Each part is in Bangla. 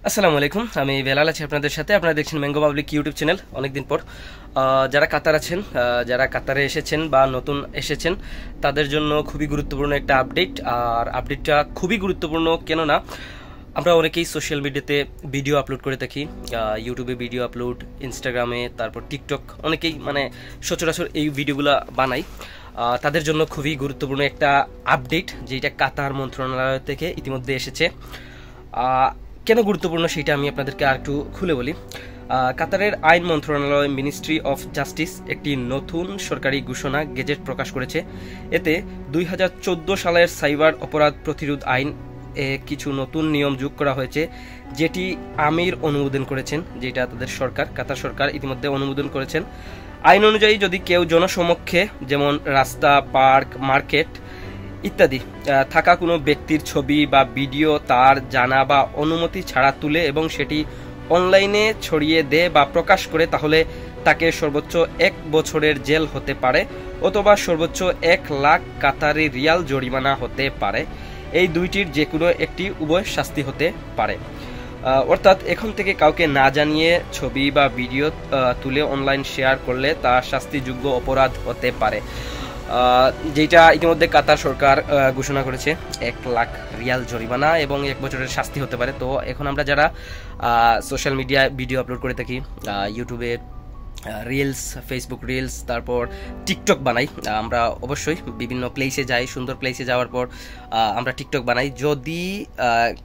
আসসালামু আলাইকুম, আমি বেলাল আছি আপনাদের সাথে। আপনারা দেখছেন ম্যাঙ্গো পাবলিক ইউটিউব চ্যানেল। অনেকদিন পর যারা কাতার আছেন, যারা কাতারে এসেছেন বা নতুন এসেছেন, তাদের জন্য খুবই গুরুত্বপূর্ণ একটা আপডেট। আর আপডেটটা খুবই গুরুত্বপূর্ণ কেন না, আমরা অনেকেই সোশ্যাল মিডিয়াতে ভিডিও আপলোড করে থাকি, ইউটিউবে ভিডিও আপলোড, ইনস্টাগ্রামে, তারপর টিকটক, অনেকেই মানে সচরাচর এই ভিডিওগুলো বানাই। তাদের জন্য খুবই গুরুত্বপূর্ণ একটা আপডেট, যেটা কাতার মন্ত্রণালয় থেকে ইতিমধ্যে এসেছে। কেন গুরুত্বপূর্ণ সেটা আমি আপনাদেরকে আর একটু খুলে বলি। কাতারের আইন মন্ত্রণালয়, মিনিস্ট্রি অফ জাস্টিস একটি নতুন সরকারি ঘোষণা গেজেট প্রকাশ করেছে। এতে 2014 সালের সাইবার অপরাধ প্রতিরোধ আইন কিছু নতুন নিয়ম যোগ করা হয়েছে, যেটি আমির অনুমোদন করেছেন, যেটা তাদের সরকার, কাতার সরকার ইতিমধ্যে অনুমোদন করেছেন। আইন অনুযায়ী যদি কেউ জনসমক্ষে, যেমন রাস্তা, পার্ক, মার্কেট ইত্যাদি থাকা কোনো ব্যক্তির ছবি বা ভিডিও তার জানা বা অনুমতি ছাড়া তুলে এবং সেটি অনলাইনে ছড়িয়ে দেয় বা প্রকাশ করে, তাহলে তাকে সর্বোচ্চ 1 বছরের জেল হতে পারে অথবা সর্বোচ্চ 1 লাখ কাতারি রিয়াল জরিমানা হতে পারে। এই দুইটির যে কোনো একটি উভয় শাস্তি হতে পারে। অর্থাৎ এখন থেকে কাউকে না জানিয়ে ছবি বা ভিডিও তুলে অনলাইন শেয়ার করলে তা শাস্তিযোগ্য অপরাধ হতে পারে, যেটা ইতিমধ্যে কাতার সরকার ঘোষণা করেছে। 1 লাখ রিয়াল জরিমানা এবং 1 বছরের শাস্তি হতে পারে। তো এখন আমরা যারা সোশ্যাল মিডিয়ায় ভিডিও আপলোড করে থাকি, ইউটিউবে রিলস, ফেসবুক রিলস, তারপর টিকটক বানাই, আমরা অবশ্যই বিভিন্ন প্লেসে যাই। সুন্দর প্লেসে যাওয়ার পর আমরা টিকটক বানাই। যদি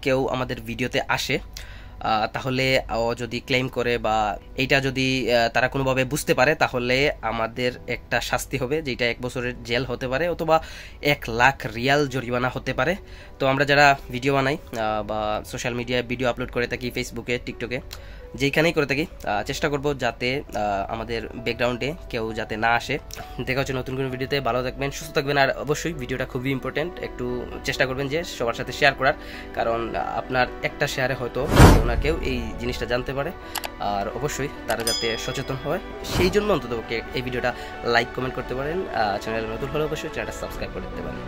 কেউ আমাদের ভিডিওতে আসে, তাহলে ও যদি ক্লেম করে বা এইটা যদি তারা কোনোভাবে বুঝতে পারে, তাহলে আমাদের একটা শাস্তি হবে, যেটা 1 বছরের জেল হতে পারে অথবা 1 লাখ রিয়াল জরিমানা হতে পারে। তো আমরা যারা ভিডিও বানাই বা সোশ্যাল মিডিয়ায় ভিডিও আপলোড করে থাকি, ফেসবুকে, টিকটকে, যেখানেই করে থাকি, চেষ্টা করব যাতে আমাদের ব্যাকগ্রাউন্ডে কেউ যাতে না আসে। দেখা হচ্ছে নতুন কোনো ভিডিওতে। ভালো থাকবেন, সুস্থ থাকবেন। আর অবশ্যই ভিডিওটা খুবই ইম্পর্টেন্ট, একটু চেষ্টা করবেন যে সবার সাথে শেয়ার করার, কারণ আপনার একটা শেয়ারে হয়তো কেউ না কেউ এই জিনিসটা জানতে পারে। আর অবশ্যই তারা যাতে সচেতন হয়, সেই জন্য অন্তত এই ভিডিওটা লাইক, কমেন্ট করতে পারেন। চ্যানেলে নতুন হলে অবশ্যই চ্যানেলটা সাবস্ক্রাইব করে দিতে পারেন।